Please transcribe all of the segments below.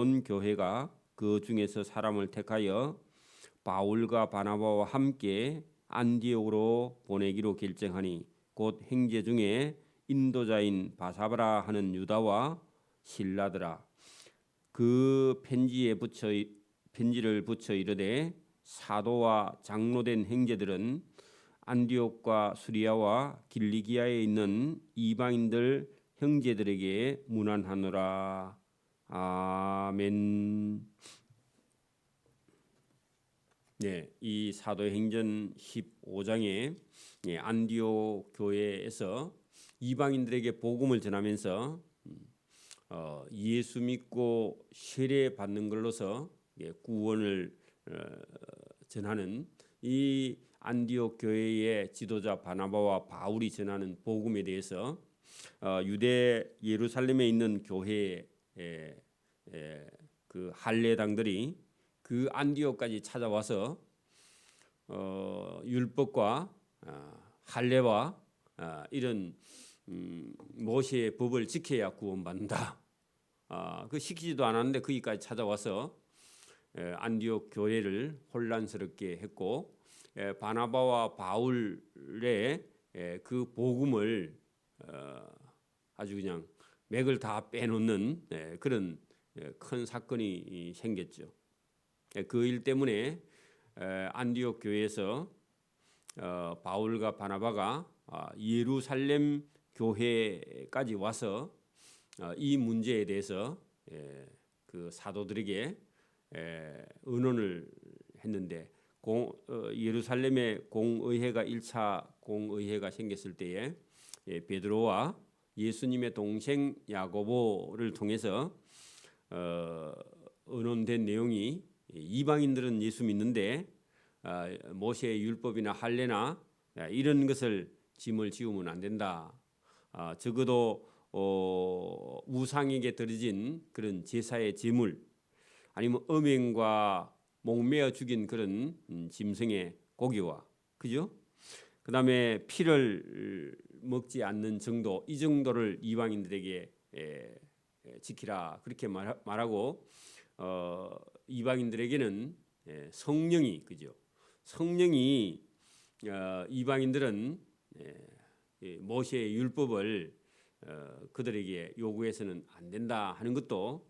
온 교회가 그 중에서 사람을 택하여 바울과 바나바와 함께 안디옥으로 보내기로 결정하니 곧 형제 중에 인도자인 바사바라 하는 유다와 실라더라. 그 편지를 붙여 이르되 사도와 장로된 형제들은 안디옥과 수리아와 길리기아에 있는 이방인들 형제들에게 문안하노라. 아멘. 네, 이 사도행전 15장에 안디옥 교회에서 이방인들에게 복음을 전하면서 예수 믿고 세례 받는 걸로서 구원을 전하는 이 안디옥 교회의 지도자 바나바와 바울이 전하는 복음에 대해서 유대 예루살렘에 있는 교회의 그 할례당들이 그 안디옥까지 찾아와서 율법과 할례와 이런 모세의 법을 지켜야 구원받는다. 그 시키지도 않았는데 거기까지 찾아와서 안디옥 교회를 혼란스럽게 했고 바나바와 바울의 그 복음을 아주 그냥 맥을 다 빼놓는 그런 큰 사건이 생겼죠. 그 일 때문에 안디옥 교회에서 바울과 바나바가 예루살렘 교회까지 와서 이 문제에 대해서 그 사도들에게 의논을 했는데 예루살렘에 공의회가 1차 공의회가 생겼을 때에 베드로와 예수님의 동생 야고보를 통해서 의논된 내용이 이방인들은 예수 믿는데 모세의 율법이나 할례나 이런 것을 짐을 지우면 안 된다. 적어도 우상에게 드려진 그런 제사의 제물 아니면 음행과 목매어 죽인 그런 짐승의 고기와 그죠? 그다음에 피를 먹지 않는 정도 이 정도를 이방인들에게 지키라 그렇게 말하고 이방인들에게는 성령이 그죠? 성령이 이방인들은 모세의 율법을 그들에게 요구해서는 안 된다 하는 것도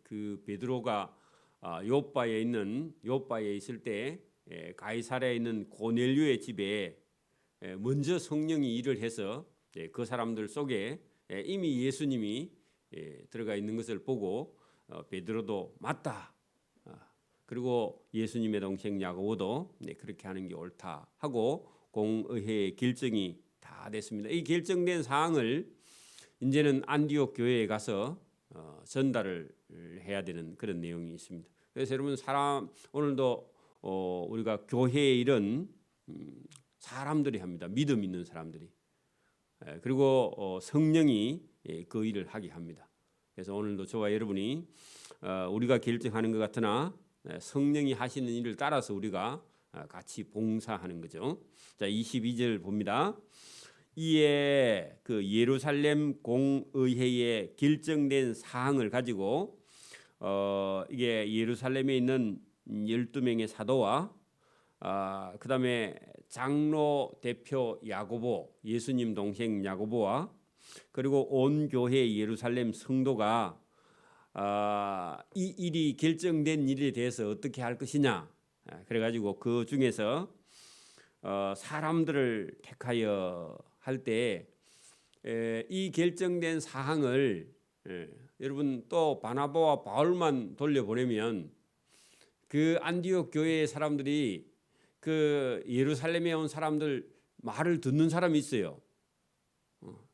그 베드로가 요빠에 있을 때 가이사랴에 있는 고넬료의 집에 먼저 성령이 일을 해서 그 사람들 속에 이미 예수님이 들어가 있는 것을 보고 베드로도 맞다. 그리고 예수님의 동생 야고보도 그렇게 하는 게 옳다 하고 공의회의 결정이 다 됐습니다. 이 결정된 사항을 이제는 안디옥 교회에 가서 전달을 해야 되는 그런 내용이 있습니다. 그래서 여러분 오늘도 우리가 교회의 일은 사람들이 합니다. 믿음 있는 사람들이. 그리고 성령이 그 일을 하게 합니다. 그래서 오늘도 저와 여러분이 우리가 결정하는 것 같으나 성령이 하시는 일을 따라서 우리가 같이 봉사하는 거죠. 자, 22절 봅니다. 이에 그 예루살렘 공의회에 결정된 사항을 가지고 이게 예루살렘에 있는 12명의 사도와 그다음에 장로 대표 야고보, 예수님 동생 야고보와 그리고 온 교회 예루살렘 성도가 이 일이 결정된 일에 대해서 어떻게 할 것이냐. 그래가지고 그 중에서 사람들을 택하여 할 때 이 결정된 사항을 여러분 또 바나바와 바울만 돌려보내면 그 안디옥 교회의 사람들이 그 예루살렘에 온 사람들 말을 듣는 사람이 있어요.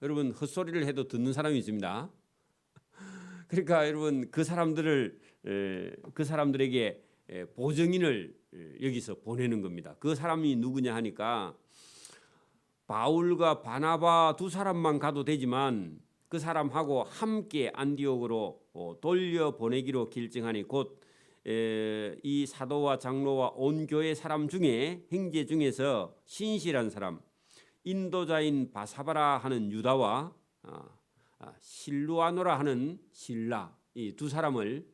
여러분 헛소리를 해도 듣는 사람이 있습니다. 그러니까 여러분 그 사람들에게 보증인을 여기서 보내는 겁니다. 그 사람이 누구냐 하니까 바울과 바나바 두 사람만 가도 되지만 그 사람하고 함께 안디옥으로 돌려보내기로 결정하니 곧 이 사도와 장로와 온 교회 사람 중에 형제 중에서 신실한 사람 인도자인 바사바라 하는 유다와 실루아노라 하는 실라 이 두 사람을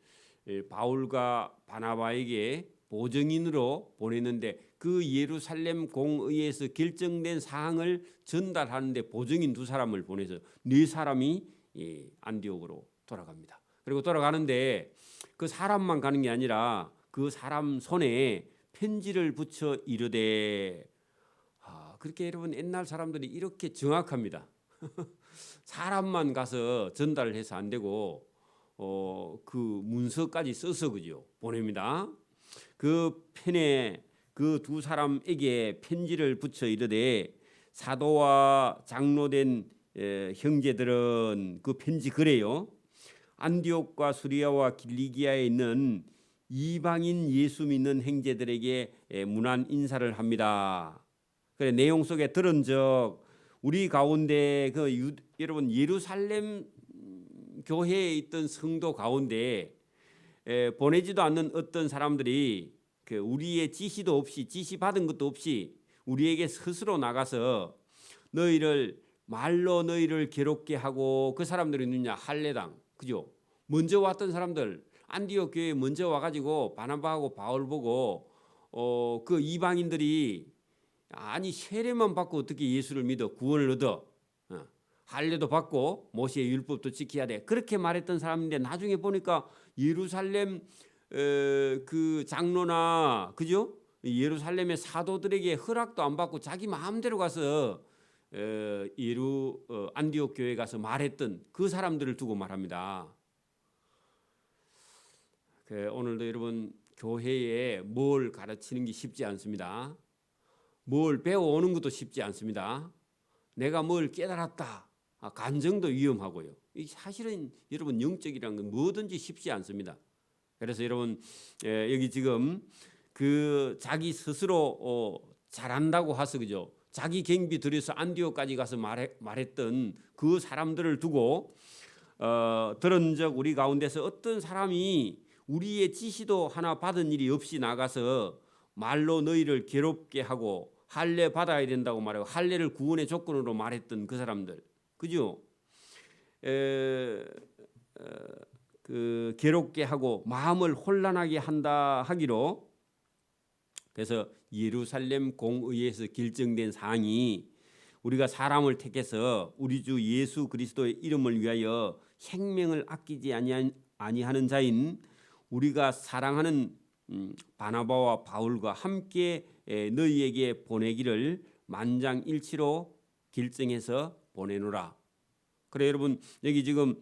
바울과 바나바에게 보증인으로 보냈는데 그 예루살렘 공의회에서 결정된 사항을 전달하는데 보증인 두 사람을 보내서 네 사람이 안디옥으로 돌아갑니다. 그리고 돌아가는데 그 사람만 가는 게 아니라 그 사람 손에 편지를 붙여 이르되 그렇게 여러분 옛날 사람들이 이렇게 정확합니다. 사람만 가서 전달을 해서 안 되고 그 문서까지 써서 그죠 보냅니다. 그 펜에 그 두 사람에게 편지를 붙여 이르되 사도와 장로된 형제들은 그 편지 그래요. 안디옥과 수리아와 길리기아에 있는 이방인 예수 믿는 형제들에게 문안 인사를 합니다. 그래 내용 속에 들은즉 우리 가운데 여러분 예루살렘 교회에 있던 성도 가운데 보내지도 않는 어떤 사람들이 우리의 지시도 없이 지시 받은 것도 없이 우리에게 스스로 나가서 말로 너희를 괴롭게 하고 그 사람들이 누구냐 할례당 그죠? 먼저 왔던 사람들 안디옥 교회에 먼저 와가지고 바나바하고 바울 보고 그 이방인들이 아니 세례만 받고 어떻게 예수를 믿어 구원을 얻어 할례도 받고 모세의 율법도 지켜야 돼 그렇게 말했던 사람인데 나중에 보니까 예루살렘 그 장로나 그죠 예루살렘의 사도들에게 허락도 안 받고 자기 마음대로 가서 안디옥 교회에 가서 말했던 그 사람들을 두고 말합니다. 오늘도 여러분 교회에 뭘 가르치는 게 쉽지 않습니다. 뭘 배워오는 것도 쉽지 않습니다. 내가 뭘 깨달았다. 간정도 위험하고요. 사실은 여러분 영적이라는 건 뭐든지 쉽지 않습니다. 그래서 여러분 여기 지금 그 자기 스스로 잘한다고 하서 그죠? 자기 경비 들여서 안디옥까지 가서 말했던 그 사람들을 두고 들은즉 우리 가운데서 어떤 사람이 우리의 지시도 하나 받은 일이 없이 나가서 말로 너희를 괴롭게 하고 할례 받아야 된다고 말하고 할례를 구원의 조건으로 말했던 그 사람들 그죠? 그 괴롭게 하고 마음을 혼란하게 한다 하기로 그래서 예루살렘 공의회에서 결정된 사항이 우리가 사람을 택해서 우리 주 예수 그리스도의 이름을 위하여 생명을 아끼지 아니하는 자인 우리가 사랑하는 바나바와 바울과 함께 너희에게 보내기를 만장일치로 결정해서 보내노라. 그래 여러분 여기 지금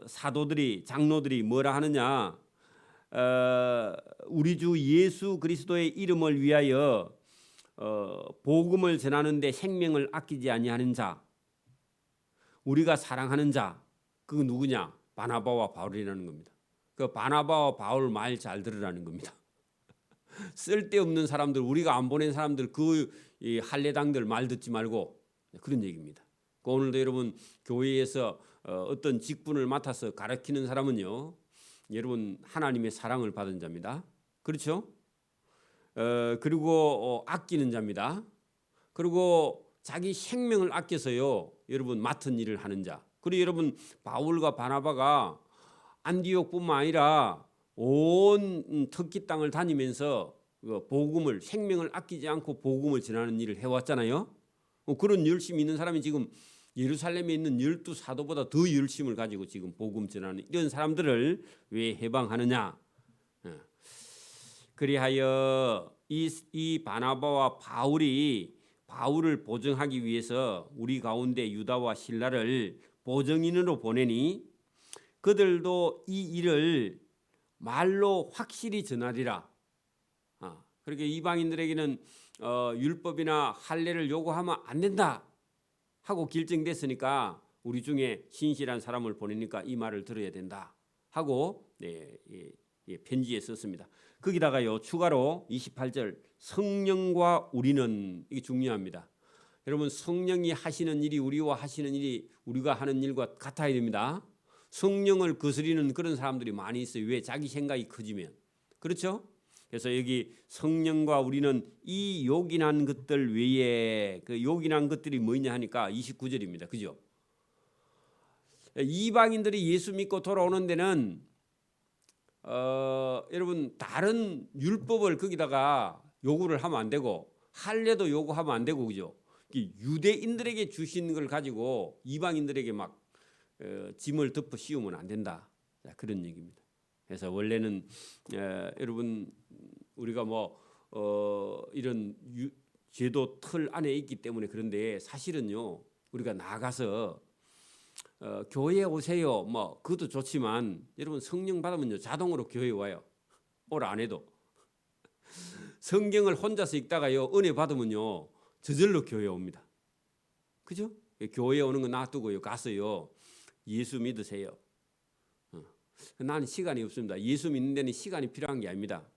사도들이 장로들이 뭐라 하느냐 우리 주 예수 그리스도의 이름을 위하여 복음을 전하는데 생명을 아끼지 아니하는 자 우리가 사랑하는 자 그거 누구냐 바나바와 바울이라는 겁니다. 그 바나바와 바울 말 잘 들으라는 겁니다. 쓸데없는 사람들 우리가 안 보낸 사람들 그 할례당들 말 듣지 말고 그런 얘기입니다. 오늘도 여러분 교회에서 어떤 직분을 맡아서 가르치는 사람은요 여러분 하나님의 사랑을 받은 자입니다. 그렇죠? 그리고 아끼는 자입니다. 그리고 자기 생명을 아껴서요 여러분 맡은 일을 하는 자. 그리고 여러분 바울과 바나바가 안디옥뿐만 아니라 온 터키 땅을 다니면서 복음을 생명을 아끼지 않고 복음을 전하는 일을 해왔잖아요. 그런 열심이 있는 사람이 지금 예루살렘에 있는 12사도보다 더 열심을 가지고 지금 복음 전하는 이런 사람들을 왜 해방하느냐. 그리하여 이 바나바와 바울이 바울을 보증하기 위해서 우리 가운데 유다와 실라를 보증인으로 보내니 그들도 이 일을 말로 확실히 전하리라. 그렇게 이방인들에게는 율법이나 할례를 요구하면 안 된다 하고 결정됐으니까 우리 중에 신실한 사람을 보내니까 이 말을 들어야 된다 하고 편지에 썼습니다. 거기다가요 추가로 28절 성령과 우리는 이게 중요합니다. 여러분 성령이 하시는 일이 우리와 하시는 일이 우리가 하는 일과 같아야 됩니다. 성령을 거스리는 그런 사람들이 많이 있어요. 왜? 자기 생각이 커지면. 그렇죠? 그래서 여기 성령과 우리는 이 요긴한 것들 외에 그 요긴한 것들이 뭐냐 하니까 29절입니다. 그죠? 이방인들이 예수 믿고 돌아오는 데는 여러분 다른 율법을 거기다가 요구를 하면 안 되고 할례도 요구하면 안 되고 그죠? 유대인들에게 주신 걸 가지고 이방인들에게 막 짐을 덮어 씌우면 안 된다. 그런 얘기입니다. 그래서 원래는 여러분 우리가 뭐 이런 제도 틀 안에 있기 때문에 그런데 사실은요 우리가 나가서 교회에 오세요. 뭐 그것도 좋지만 여러분 성령 받으면요 자동으로 교회에 와요. 올 안 해도 성경을 혼자서 읽다가요 은혜 받으면요 저절로 교회에 옵니다. 그죠? 교회에 오는 거 놔두고요 가서요 예수 믿으세요. 나는 시간이 없습니다. 예수 믿는 데는 시간이 필요한 게 아닙니다.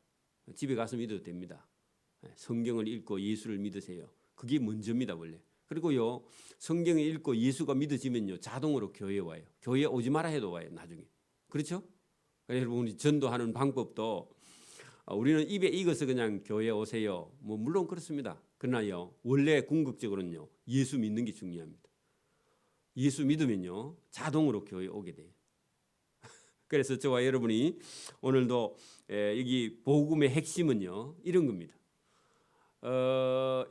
집에 가서 믿어도 됩니다. 성경을 읽고 예수를 믿으세요. 그게 먼저입니다 원래. 그리고요 성경을 읽고 예수가 믿어지면요 자동으로 교회에 와요. 교회에 오지 마라 해도 와요 나중에. 그렇죠? 여러분 우리 전도하는 방법도 우리는 입에 익어서 그냥 교회에 오세요. 뭐 물론 그렇습니다. 그러나요 원래 궁극적으로는요 예수 믿는 게 중요합니다. 예수 믿으면요 자동으로 교회에 오게 돼요. 그래서 저와 여러분이 오늘도 여기 복음의 핵심은요 이런 겁니다.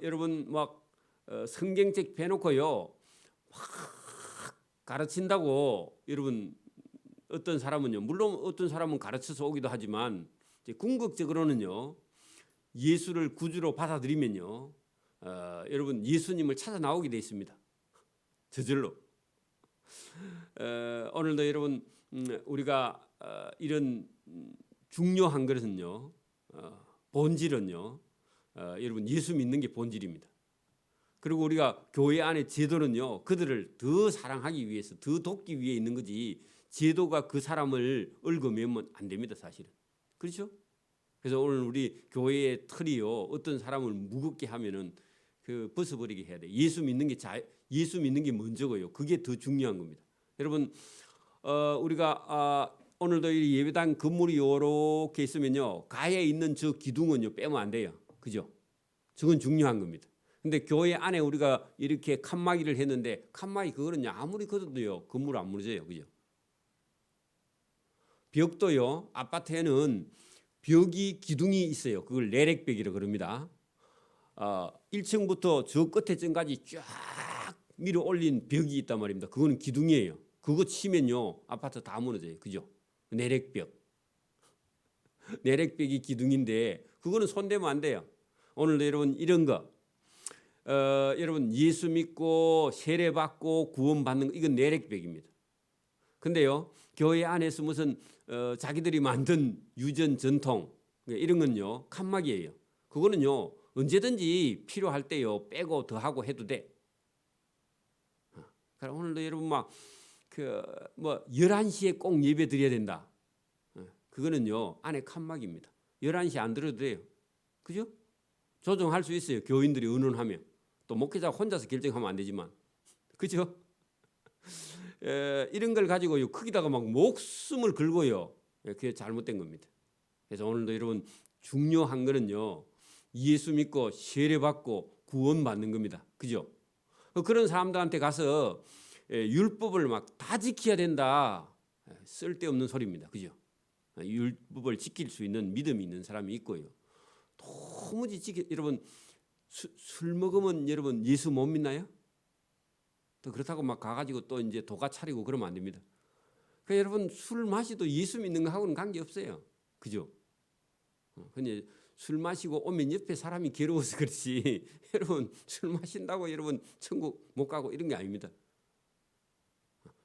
여러분 막 성경책 빼놓고요 막 가르친다고 여러분 어떤 사람은요 물론 어떤 사람은 가르쳐서 오기도 하지만 이제 궁극적으로는요 예수를 구주로 받아들이면요 여러분 예수님을 찾아 나오게 돼 있습니다. 저절로. 오늘도 여러분 우리가 이런 중요한 것은요 본질은요 여러분 예수 믿는 게 본질입니다. 그리고 우리가 교회 안에 제도는요 그들을 더 사랑하기 위해서 더 돕기 위해 있는 거지 제도가 그 사람을 얽어매면 안 됩니다 사실은. 그렇죠? 그래서 오늘 우리 교회의 틀이요 어떤 사람을 무겁게 하면은 그 벗어버리게 해야 돼. 예수 믿는 게 먼저고요. 그게 더 중요한 겁니다. 여러분 우리가 오늘도 이 예배당 건물이 이렇게 있으면요 가에 있는 저 기둥은요 빼면 안 돼요. 그죠? 저건 중요한 겁니다. 근데 교회 안에 우리가 이렇게 칸막이를 했는데 칸막이 그거는요 아무리 걷어도요 건물 안 무너져요. 그죠? 벽도요 아파트에는 벽이 기둥이 있어요. 그걸 내력벽이라고 그럽니다. 1층부터 저 끝에 층까지 쫙 밀어 올린 벽이 있단 말입니다. 그거는 기둥이에요. 그거 치면요 아파트 다 무너져요. 그죠? 내력벽. 내력벽이 기둥인데 그거는 손대면 안 돼요. 오늘도 여러분 이런 거 여러분 예수 믿고 세례 받고 구원 받는 거 이건 내력벽입니다. 근데요 교회 안에서 무슨 자기들이 만든 유전 전통 이런 건요 칸막이에요. 그거는요 언제든지 필요할 때요 빼고 더하고 해도 돼. 그러니까 오늘도 여러분 막 뭐 11시에 꼭 예배 드려야 된다. 그거는요 안에 칸막이입니다. 11시 안 들어도 돼요. 그죠? 조정할 수 있어요. 교인들이 의논하면. 또 목회자가 혼자서 결정하면 안 되지만. 그죠? 이런 걸 가지고요 거기다가 막 목숨을 걸고요. 그게 잘못된 겁니다. 그래서 오늘도 여러분 중요한 거는요 예수 믿고 세례 받고 구원 받는 겁니다. 그죠? 그런 사람들한테 가서 율법을 막 다 지켜야 된다. 쓸데없는 소리입니다. 그죠? 율법을 지킬 수 있는 믿음이 있는 사람이 있고요. 도무지 여러분 술 먹으면 여러분 예수 못 믿나요? 또 그렇다고 막 가가지고 또 이제 도가 차리고 그러면 안 됩니다. 그러니까 여러분 술 마시도 예수 믿는 거하고는 관계 없어요. 그죠? 근데 술 마시고 오면 옆에 사람이 괴로워서 그렇지 여러분 술 마신다고 여러분 천국 못 가고 이런 게 아닙니다.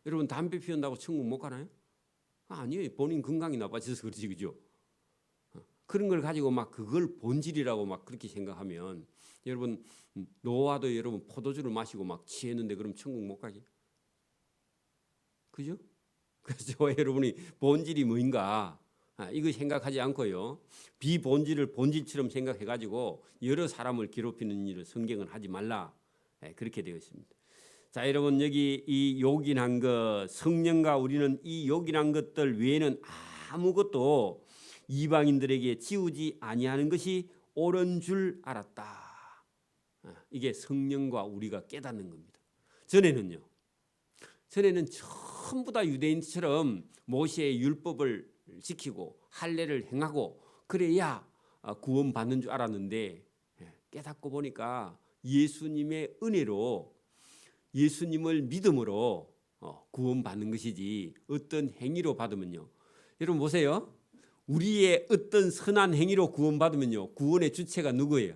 여러분 담배 피운다고 천국 못 가나요? 아니에요. 본인 건강이 나빠져서 그렇지. 그죠? 그런 걸 가지고 막 그걸 본질이라고 막 그렇게 생각하면 여러분 노아도 여러분 포도주를 마시고 막 취했는데 그럼 천국 못 가지? 그죠? 그래서 여러분이 본질이 뭐인가 이거 생각하지 않고요 비본질을 본질처럼 생각해가지고 여러 사람을 괴롭히는 일을 성경은 하지 말라 그렇게 되어 있습니다. 자 여러분 여기 이 요긴한 것 성령과 우리는 이 요긴한 것들 외에는 아무것도 이방인들에게 지우지 아니하는 것이 옳은 줄 알았다. 이게 성령과 우리가 깨닫는 겁니다. 전에는 전부 다 유대인처럼 모세의 율법을 지키고 할례를 행하고 그래야 구원받는 줄 알았는데 깨닫고 보니까 예수님의 은혜로 예수님을 믿음으로 구원받는 것이지 어떤 행위로 받으면요. 여러분 보세요. 우리의 어떤 선한 행위로 구원받으면요. 구원의 주체가 누구예요?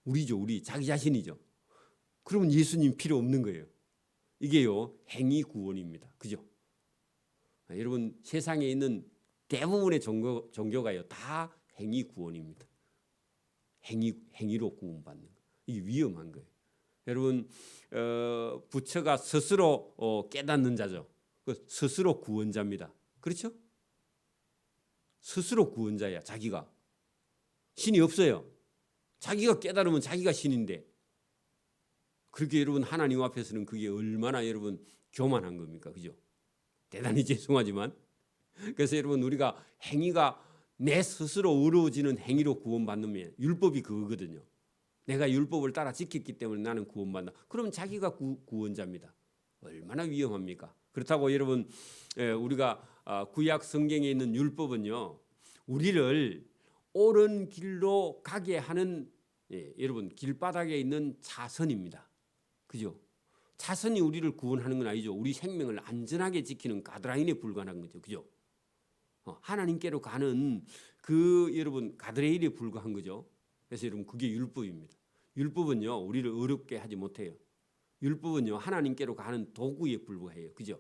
우리죠. 우리 자기 자신이죠. 그러면 예수님 필요 없는 거예요. 이게요. 행위 구원입니다. 그죠? 여러분 세상에 있는 대부분의 종교가요. 다 행위 구원입니다. 행위로 구원받는 거. 이게 위험한 거예요. 여러분 부처가 스스로 깨닫는 자죠. 스스로 구원자입니다. 그렇죠? 스스로 구원자야. 자기가. 신이 없어요. 자기가 깨달으면 자기가 신인데 그렇게 여러분 하나님 앞에서는 그게 얼마나 여러분 교만한 겁니까? 그죠? 대단히 죄송하지만 그래서 여러분 우리가 행위가 내 스스로 어려워지는 행위로 구원받는 율법이 그거거든요. 내가 율법을 따라 지켰기 때문에 나는 구원받는다. 그럼 자기가 구원자입니다. 얼마나 위험합니까? 그렇다고 여러분 우리가 구약 성경에 있는 율법은요. 우리를 옳은 길로 가게 하는 여러분 길바닥에 있는 차선입니다. 그죠? 차선이 우리를 구원하는 건 아니죠. 우리 생명을 안전하게 지키는 가드라인에 불과한 거죠. 그죠? 하나님께로 가는 그 여러분 가드레일에 불과한 거죠. 그래서 여러분 그게 율법입니다. 율법은요 우리를 어렵게 하지 못해요. 율법은요 하나님께로 가는 도구에 불과해요. 그죠?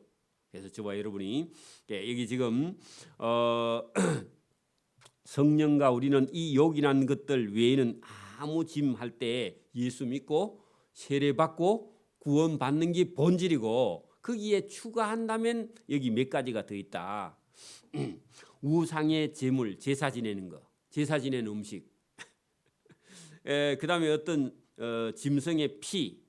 그래서 저와 여러분이 여기 지금 성령과 우리는 이 요긴한 것들 외에는 아무 짐 할 때 예수 믿고 세례받고 구원받는 게 본질이고 거기에 추가한다면 여기 몇 가지가 더 있다. 우상의 제물 제사 지내는 거, 제사 지내는 음식. 그다음에 어떤 짐승의 피,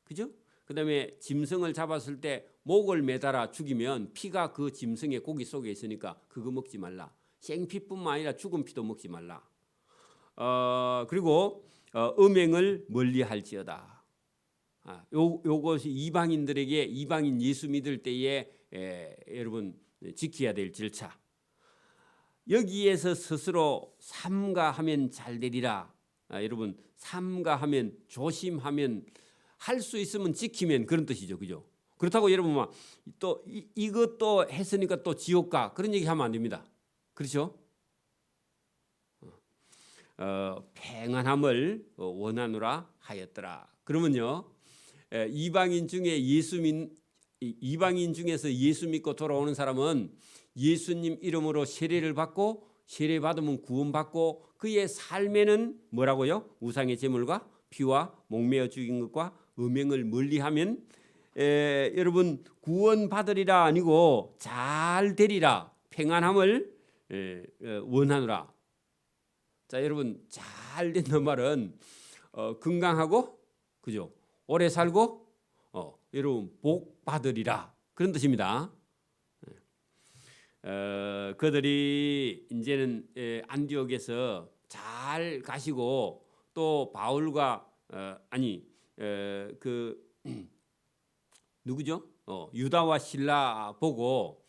그죠? 그다음에 짐승을 잡았을 때 목을 매달아 죽이면 피가 그 짐승의 고기 속에 있으니까 그거 먹지 말라. 생피뿐만 아니라 죽은 피도 먹지 말라. 그리고 음행을 멀리할지어다. 요것이 이방인들에게 이방인 예수 믿을 때에 여러분 지켜야 될 절차. 여기에서 스스로 삼가하면 잘 되리라. 여러분 삼가하면 조심하면 할 수 있으면 지키면 그런 뜻이죠, 그죠? 그렇다고 여러분 또 이것도 했으니까 또 지옥 가 그런 얘기 하면 안 됩니다. 그렇죠? 평안함을 원하노라 하였더라. 그러면요 이방인 중에서 예수 믿고 돌아오는 사람은 예수님 이름으로 세례를 받고 세례 받으면 구원받고 그의 삶에는 뭐라고요? 우상의 제물과 피와 목매어 죽인 것과 음행을 멀리하면 여러분 구원받으리라 아니고 잘 되리라 평안함을 원하노라. 자 여러분 잘 된다는 말은 건강하고 그죠? 오래 살고 여러분 복 받으리라 그런 뜻입니다. 그들이 이제는 안디옥에서 잘 가시고 또 바울과 누구죠? 유다와 실라 보고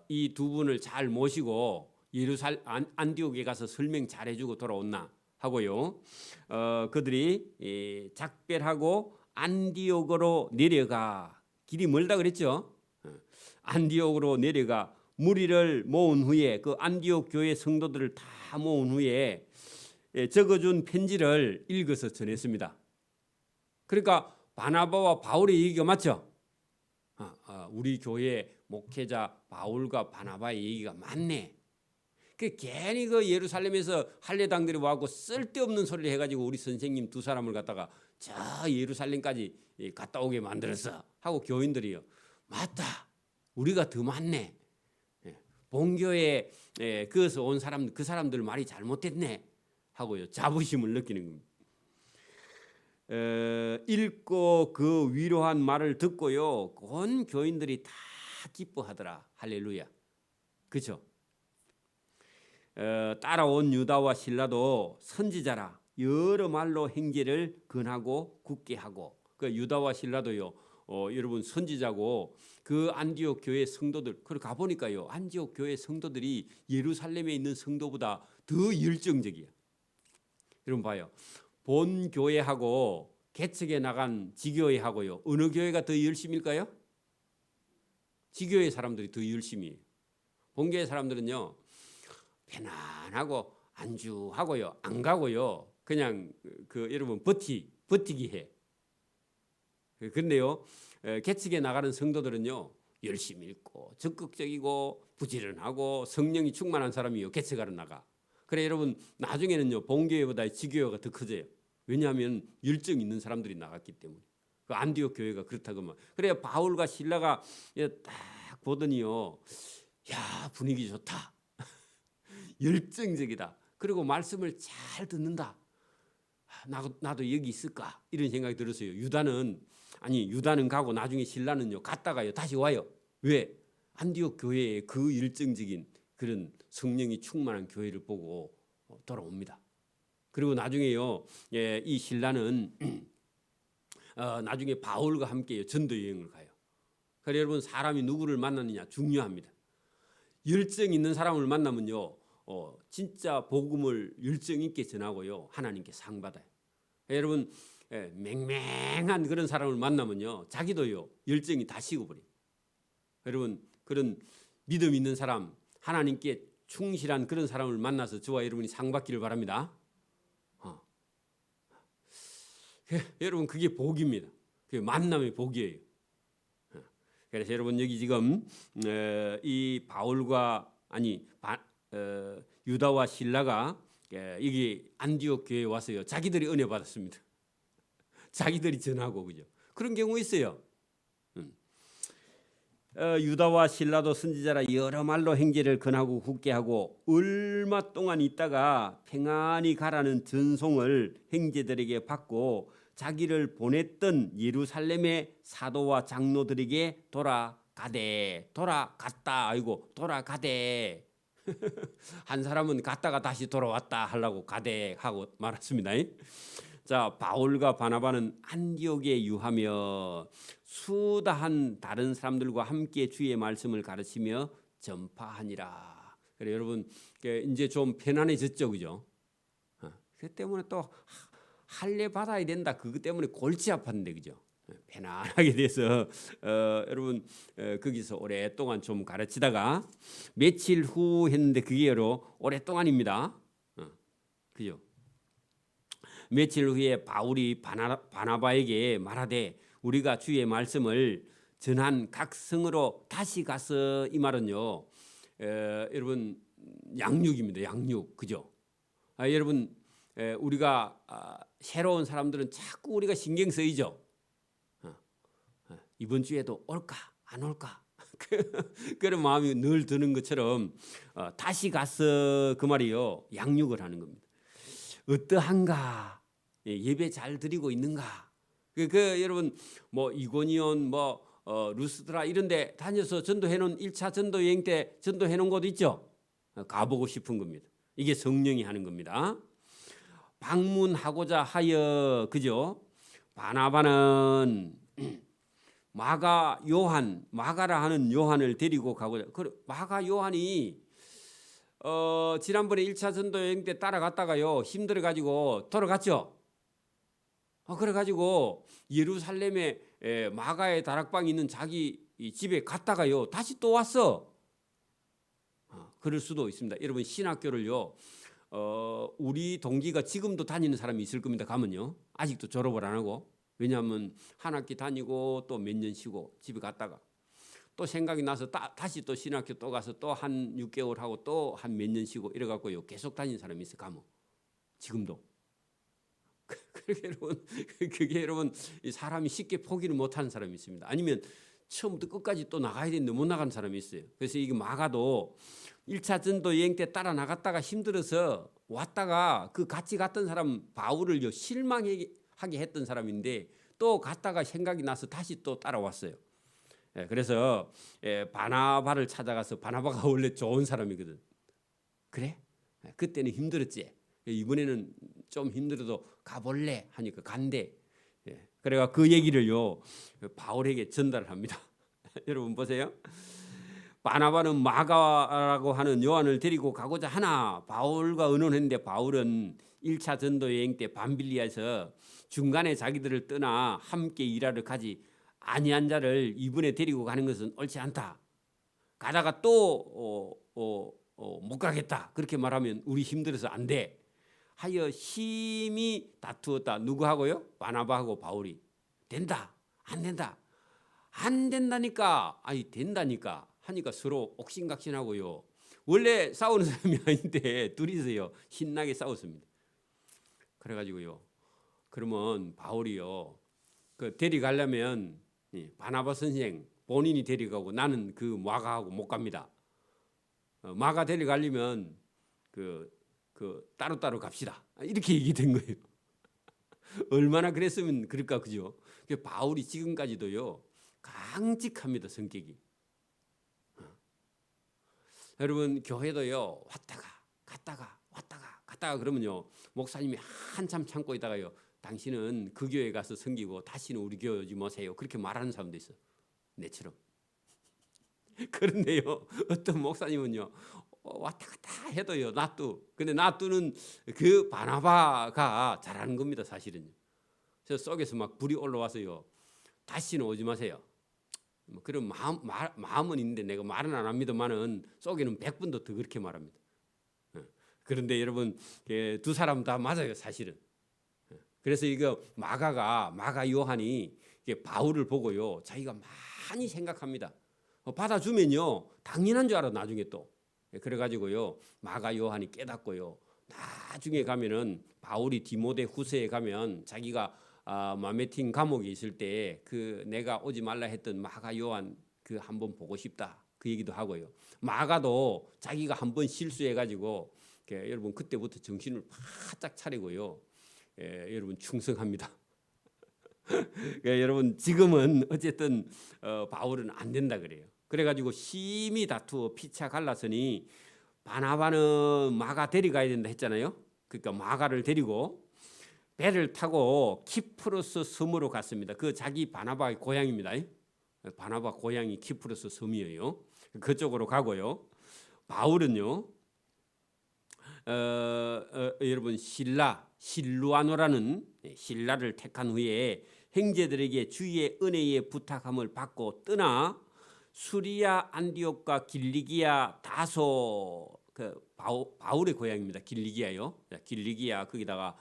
이 두 분을 잘 모시고 안디옥에 가서 설명 잘 해주고 돌아온나 하고요. 그들이 작별하고 안디옥으로 내려가 길이 멀다 그랬죠. 안디옥으로 내려가 무리를 모은 후에 그 안디옥 교회 성도들을 다 모은 후에 적어준 편지를 읽어서 전했습니다. 그러니까 바나바와 바울의 얘기가 맞죠? 우리 교회 목회자 바울과 바나바의 얘기가 맞네. 괜히 그 예루살렘에서 할례당들이 와갖고 쓸데없는 소리를 해가지고 우리 선생님 두 사람을 갖다가 저 예루살렘까지 갔다 오게 만들었어 하고 교인들이요. 맞다. 우리가 더 많네. 본교에 그에서 온 사람 그 사람들 말이 잘못됐네 하고요. 자부심을 느끼는 겁니다. 읽고 그 위로한 말을 듣고요. 온 교인들이 다 기뻐하더라. 할렐루야. 그렇죠? 따라온 유다와 실라도 선지자라 여러 말로 행제를 권하고 굳게 하고 그 유다와 실라도요 여러분 선지자고 그 안디옥 교회 성도들 그걸 가 보니까요. 안디옥 교회 성도들이 예루살렘에 있는 성도보다 더 열정적이야. 여러분 봐요. 본 교회하고 개척에 나간 지교회하고요. 어느 교회가 더 열심일까요? 지교회 사람들이 더 열심히 해요. 본교회 사람들은요. 편안하고 안주하고요. 안 가고요. 그냥 여러분 버티기 해. 그런데요. 개척에 나가는 성도들은요. 열심히 읽고 적극적이고 부지런하고 성령이 충만한 사람이요. 개척하러 나가. 그래 여러분 나중에는요. 본교회보다 지교회가 더 커져요. 왜냐하면 열정 있는 사람들이 나갔기 때문에. 그 안디옥 교회가 그렇다고 막. 그래 바울과 실라가 딱 보더니요. 야 분위기 좋다. 열정적이다. 그리고 말씀을 잘 듣는다. 나도 여기 있을까 이런 생각이 들었어요. 유다는 가고 나중에 신라는요 갔다가요 다시 와요. 왜? 안디옥 교회의 그 열정적인 그런 성령이 충만한 교회를 보고 돌아옵니다. 그리고 나중에요 이 신라는 나중에 바울과 함께 전도 여행을 가요. 그래서 여러분 사람이 누구를 만나느냐 중요합니다. 열정 있는 사람을 만나면요 진짜 복음을 열정 있게 전하고요 하나님께 상 받아요. 여러분 맹맹한 그런 사람을 만나면요 자기도요 열정이 다 식어버려요. 여러분 그런 믿음 있는 사람 하나님께 충실한 그런 사람을 만나서 저와 여러분이 상 받기를 바랍니다. 여러분 그게 복입니다. 그게 만남의 복이에요. 그래서 여러분 여기 지금 이 바울과 유다와 실라가 여기 안디옥 교회에 와서요 자기들이 은혜 받았습니다. 자기들이 전하고 그죠. 그런 경우 있어요. 유다와 실라도 선지자라 여러 말로 행제를 권하고 굳게 하고 얼마 동안 있다가 평안히 가라는 전송을 행제들에게 받고 자기를 보냈던 예루살렘의 사도와 장로들에게 돌아갔다. 아이고 돌아가대. 한 사람은 갔다가 다시 돌아왔다 하려고 가대 하고 말았습니다. 자, 바울과 바나바는 안디옥에 유하며 수다한 다른 사람들과 함께 주의 말씀을 가르치며 전파하니라. 그래 여러분 이제 좀 편안해졌죠, 그죠? 그 때문에 또 할례 받아야 된다. 그것 때문에 골치 아팠는데, 그죠? 편안하게 돼서 여러분 거기서 오랫동안 좀 가르치다가 며칠 후 했는데 그게 오랫동안입니다. 그죠? 며칠 후에 바울이 바나바에게 말하되 우리가 주의 말씀을 전한 각 성으로 다시 가서 이 말은요 여러분 양육입니다. 양육 그죠? 여러분 우리가 새로운 사람들은 자꾸 우리가 신경 쓰이죠. 이번 주에도 올까 안 올까 그런 마음이 늘 드는 것처럼 다시 가서 그 말이요 양육을 하는 겁니다. 어떠한가? 예배 잘 드리고 있는가? 여러분 뭐 이고니온 루스드라 이런 데 다녀서 전도해 놓은 1차 전도 여행 때 전도해 놓은 곳 있죠? 가보고 싶은 겁니다. 이게 성령이 하는 겁니다. 방문하고자 하여 그죠? 바나바는 마가라 하는 요한을 데리고 가고자. 마가 요한이 지난번에 1차 전도 여행 때 따라갔다가요 힘들어 가지고 돌아갔죠. 그래 가지고 예루살렘에 마가의 다락방이 있는 자기 집에 갔다가요 다시 또 왔어. 그럴 수도 있습니다. 여러분 신학교를요 우리 동기가 지금도 다니는 사람이 있을 겁니다. 가면요 아직도 졸업을 안 하고. 왜냐하면 한 학기 다니고 또 몇 년 쉬고 집에 갔다가 또 생각이 나서 다시 또 신학교 또 가서 또 한 6개월 하고 또 한 몇 년 쉬고 이래갖고요 계속 다니는 사람이 있어요. 가면 지금도. 그게 여러분 사람이 쉽게 포기를 못하는 사람이 있습니다. 아니면 처음부터 끝까지 또 나가야 되는데 못 나가는 사람이 있어요. 그래서 이게 마가도 1차 전도 여행 때 따라 나갔다가 힘들어서 왔다가 그 같이 갔던 사람 바울을요 실망하게 했던 사람인데 또 갔다가 생각이 나서 다시 또 따라왔어요. 그래서 바나바를 찾아가서 바나바가 원래 좋은 사람이거든. 그래? 그때는 힘들었지. 이번에는 좀 힘들어도 가볼래 하니까 간대. 그래가 그 얘기를요 바울에게 전달을 합니다. 여러분 보세요. 바나바는 마가라고 하는 요한을 데리고 가고자 하나 바울과 의논했는데 바울은 1차 전도 여행 때 밤빌리아에서 중간에 자기들을 떠나 함께 일하러 가지 아니한 자를 이번에 데리고 가는 것은 옳지 않다. 가다가 또 못 가겠다. 그렇게 말하면 우리 힘들어서 안 돼. 하여 심히 다투었다. 누구하고요? 바나바하고 바울이. 된다. 안 된다. 안 된다니까. 아니 된다니까. 하니까 서로 옥신각신하고요. 원래 싸우는 사람이 아닌데 둘이서요 신나게 싸웠습니다. 그래가지고요. 그러면 바울이요 그 데려가려면 바나바 선생 본인이 데려가고 나는 그 마가하고 못 갑니다. 마가 데려가려면 그 따로따로 갑시다. 이렇게 얘기된 거예요. 얼마나 그랬으면 그럴까 그죠? 바울이 지금까지도요 강직합니다 성격이. 여러분 교회도요 왔다가 그러면요 목사님이 한참 참고 있다가요 당신은 그 교회 가서 섬기고 다시는 우리 교회 오지 마세요 그렇게 말하는 사람도 있어 내처럼. 그런데요 어떤 목사님은요 왔다 갔다 해도요 근데 놔두는 그 바나바가 잘하는 겁니다 사실은요. 저 속에서 막 불이 올라와서요 다시는 오지 마세요. 뭐 그런 마음은 있는데 내가 말은 안 합니다만은 속에는 100번도 더 그렇게 말합니다. 그런데 여러분 두 사람 다 맞아요 사실은. 그래서 이거 마가 요한이 바울을 보고요 자기가 많이 생각합니다. 받아주면요 당연한 줄 알아 나중에 또. 그래가지고요 마가 요한이 깨닫고요 나중에 가면은 바울이 디모데 후서에 가면 자기가 마메틴 감옥에 있을 때 그 내가 오지 말라 했던 마가 요한 그 한번 보고 싶다 그 얘기도 하고요. 마가도 자기가 한번 실수해가지고 여러분 그때부터 정신을 바짝 차리고요. 여러분 충성합니다. 여러분 지금은 어쨌든 바울은 안 된다 그래요. 그래가지고 심히 다투어 피차 갈라서니 바나바는 마가 데려가야 된다 했잖아요. 그러니까 마가를 데리고 배를 타고 키프로스 섬으로 갔습니다. 그 자기 바나바의 고향입니다. 바나바 고향이 키프로스 섬이에요. 그쪽으로 가고요. 바울은요. 여러분 실루아노라는 신라를 택한 후에 형제들에게 주의 은혜의 부탁함을 받고 떠나 수리아 안디옥과 길리기아 다소 바울의 고향입니다. 길리기아요. 길리기아 거기다가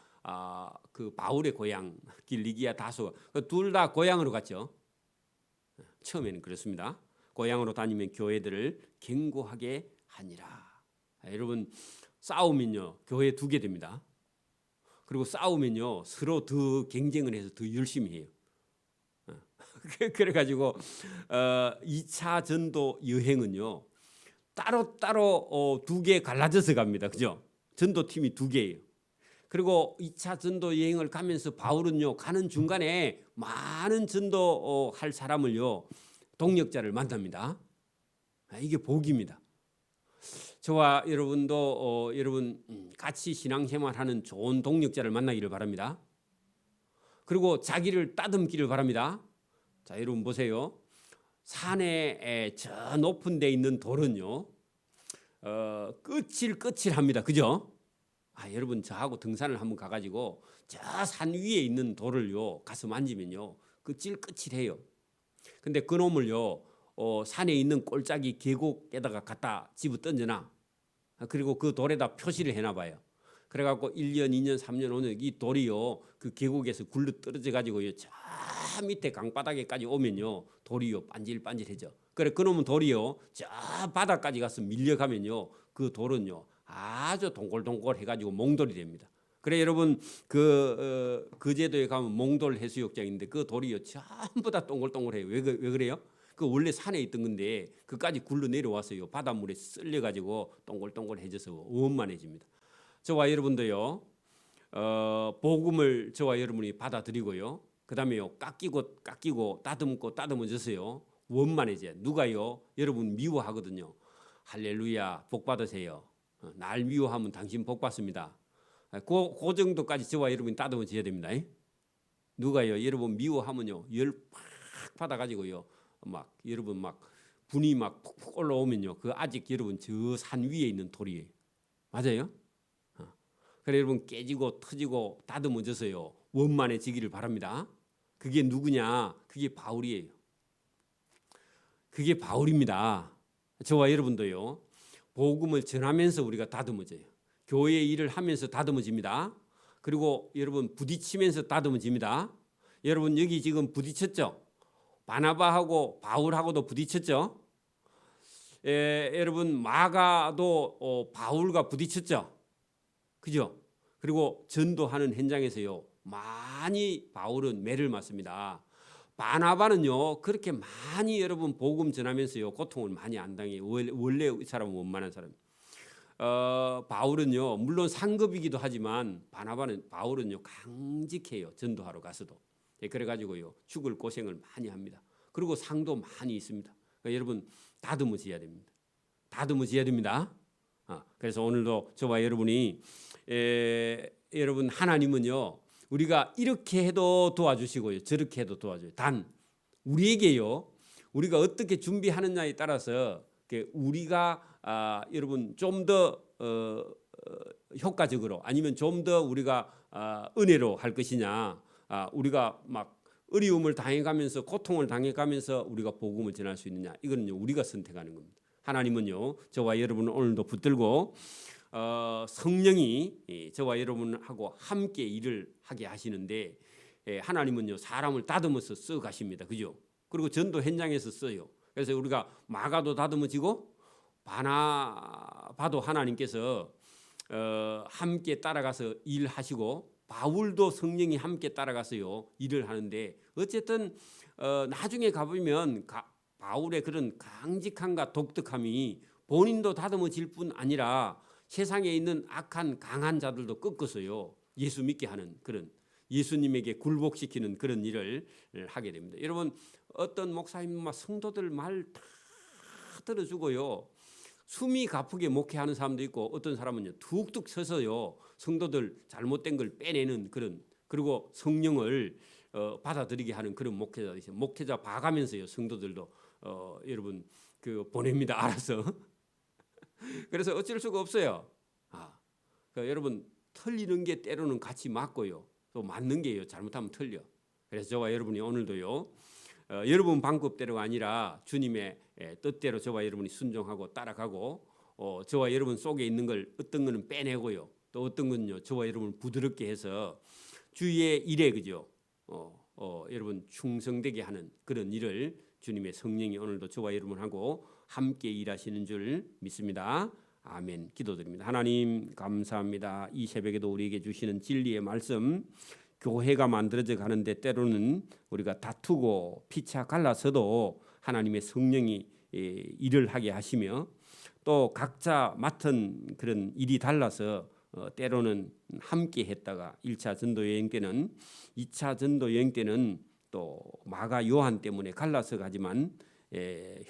그 바울의 고향 길리기아 다소 둘 다 고향으로 갔죠. 처음에는 그렇습니다. 고향으로 다니면 교회들을 견고하게 하니라. 여러분 싸우면요 교회 두게 됩니다. 그리고 싸우면요 서로 더 경쟁을 해서 더 열심히 해요. 그래가지고 2차 전도 여행은요 따로 두 개 갈라져서 갑니다. 그죠? 전도팀이 두 개예요. 그리고 2차 전도 여행을 가면서 바울은요 가는 중간에 많은 전도 할 사람을요 동역자를 만납니다. 이게 복입니다. 저와 여러분도 여러분 같이 신앙생활하는 좋은 동역자를 만나기를 바랍니다. 그리고 자기를 따듬기를 바랍니다. 자 여러분 보세요. 산에 저 높은 데 있는 돌은요 끝일합니다. 그죠? 여러분 저하고 등산을 한번 가가지고 저 산 위에 있는 돌을요 가서 만지면요 끝일해요. 근데 그 놈을요 산에 있는 꼴짝이 계곡에다가 갖다 집어 던져놔. 그리고 그 돌에다 표시를 해놔봐요. 그래갖고 1년, 2년, 3년, 5년 이 돌이요 그 계곡에서 굴러 떨어져 가지고요 저 밑에 강바닥에까지 오면요 돌이요 반질반질해져. 그래 그놈은 돌이요 저 바닥까지 가서 밀려가면요 그 돌은요 아주 동글동글 해가지고 몽돌이 됩니다. 그래 여러분 그 제도에 가면 몽돌 해수욕장인데 그 돌이요 전부 다 동글동글해요. 왜 그래요? 그 원래 산에 있던 건데 그까지 굴러 내려와서요 바닷물에 쓸려가지고 동글동글해져서 원만해집니다. 저와 여러분도요 복음을 저와 여러분이 받아들이고요 그다음에요 깎이고 다듬어져서요 원만해져요. 누가요 여러분 미워하거든요. 할렐루야 복 받으세요. 날 미워하면 당신 복 받습니다. 그 정도까지 저와 여러분이 다듬어져야 됩니다. 누가요? 여러분 미워하면요 열 팍 받아가지고요 막 여러분 막 분이 막 푹푹 올라오면요 그 아직 여러분 저 산 위에 있는 돌이에요. 맞아요? 그래 여러분 깨지고 터지고 다듬어져서요 원만해지기를 바랍니다. 그게 누구냐? 그게 바울이에요. 그게 바울입니다. 저와 여러분도요 복음을 전하면서 우리가 다듬어져요. 교회 일을 하면서 다듬어집니다. 그리고 여러분 부딪히면서 다듬어집니다. 여러분 여기 지금 부딪혔죠? 바나바하고 바울하고도 부딪혔죠? 여러분 마가도 바울과 부딪혔죠? 그죠? 그리고 전도하는 현장에서요 많이 바울은 매를 맞습니다. 바나바는요 그렇게 많이 여러분 복음 전하면서요 고통을 많이 안 당해요. 원래 이 사람은 원만한 사람. 바울은요 물론 상급이기도 하지만 바울은요 강직해요. 전도하러 가서도. 그래가지고요 죽을 고생을 많이 합니다. 그리고 상도 많이 있습니다. 그러니까 여러분 다듬어져야 됩니다. 다듬어져야 됩니다. 그래서 오늘도 저와 여러분이 여러분 하나님은요 우리가 이렇게 해도 도와주시고요 저렇게 해도 도와줘요. 단 우리에게요 우리가 어떻게 준비하느냐에 따라서 우리가 여러분 좀 더 효과적으로 아니면 좀 더 우리가 은혜로 할 것이냐 우리가 막 어려움을 당해가면서 고통을 당해가면서 우리가 복음을 전할 수 있느냐 이거는요 우리가 선택하는 겁니다. 하나님은요 저와 여러분을 오늘도 붙들고 성령이 저와 여러분하고 함께 일을 하게 하시는데 하나님은요 사람을 다듬어서 써 가십니다. 그죠? 그리고 전도 현장에서 써요. 그래서 우리가 마가도 다듬어지고 바나바도 하나님께서 함께 따라가서 일하시고 바울도 성령이 함께 따라가서요 일을 하는데 어쨌든 나중에 가보면 바울의 그런 강직함과 독특함이 본인도 다듬어질 뿐 아니라 세상에 있는 악한 강한 자들도 꺾어서요 예수 믿게 하는 그런 예수님에게 굴복시키는 그런 일을 하게 됩니다. 여러분 어떤 목사님 성도들 말 다 들어주고요 숨이 가쁘게 목회하는 사람도 있고 어떤 사람은요 툭툭 서서요 성도들 잘못된 걸 빼내는 그런 그리고 성령을 받아들이게 하는 그런 목회자도 있어요. 목회자 봐가면서요 성도들도 여러분 보냅니다. 알아서. 그래서 어쩔 수가 없어요. 그러니까 여러분 틀리는 게 때로는 같이 맞고요. 또 맞는 게요. 잘못하면 틀려. 그래서 저와 여러분이 오늘도요. 여러분 방법대로가 아니라 주님의 뜻대로 저와 여러분이 순종하고 따라가고 저와 여러분 속에 있는 걸 어떤 거는 빼내고요. 또 어떤 건요. 저와 여러분 부드럽게 해서 주의 일에 그죠. 여러분 충성되게 하는 그런 일을 주님의 성령이 오늘도 저와 여러분하고 함께 일하시는 줄 믿습니다. 아멘. 기도드립니다. 하나님 감사합니다. 이 새벽에도 우리에게 주시는 진리의 말씀 교회가 만들어져 가는데 때로는 우리가 다투고 피차 갈라서도 하나님의 성령이 일을 하게 하시며 또 각자 맡은 그런 일이 달라서 때로는 함께 했다가 1차 전도 여행 때는 2차 전도 여행 때는 또 마가 요한 때문에 갈라서 가지만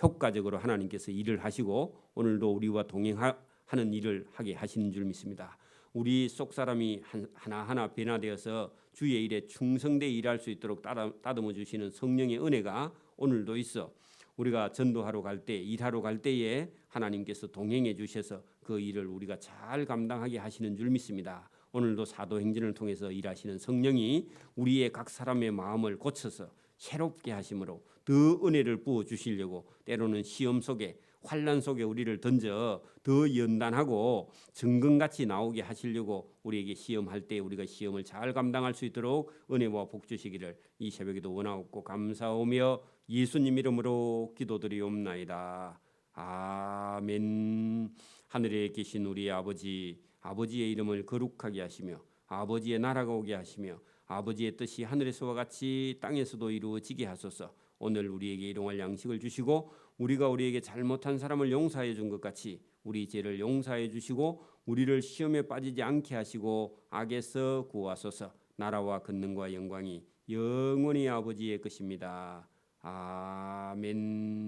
효과적으로 하나님께서 일을 하시고 오늘도 우리와 동행하는 일을 하게 하시는 줄 믿습니다. 우리 속 사람이 하나하나 변화되어서 주의 일에 충성되어 일할 수 있도록 다듬어 주시는 성령의 은혜가 오늘도 있어 우리가 전도하러 갈 때 일하러 갈 때에 하나님께서 동행해 주셔서 그 일을 우리가 잘 감당하게 하시는 줄 믿습니다. 오늘도 사도행전을 통해서 일하시는 성령이 우리의 각 사람의 마음을 고쳐서 새롭게 하심으로 더 은혜를 부어 주시려고 때로는 시험 속에 환난 속에 우리를 던져 더 연단하고 정금같이 나오게 하시려고 우리에게 시험할 때 우리가 시험을 잘 감당할 수 있도록 은혜와 복 주시기를 이 새벽에도 원하옵고 감사하며 예수님 이름으로 기도드리옵나이다. 아멘. 하늘에 계신 우리 아버지의 이름을 거룩하게 하시며 아버지의 나라가 오게 하시며 아버지의 뜻이 하늘에서와 같이 땅에서도 이루어지게 하소서. 오늘 우리에게 일용할 양식을 주시고 우리가 우리에게 잘못한 사람을 용서해 준 것 같이 우리 죄를 용서해 주시고 우리를 시험에 빠지지 않게 하시고 악에서 구하소서. 나라와 권능과 영광이 영원히 아버지의 것입니다. 아멘.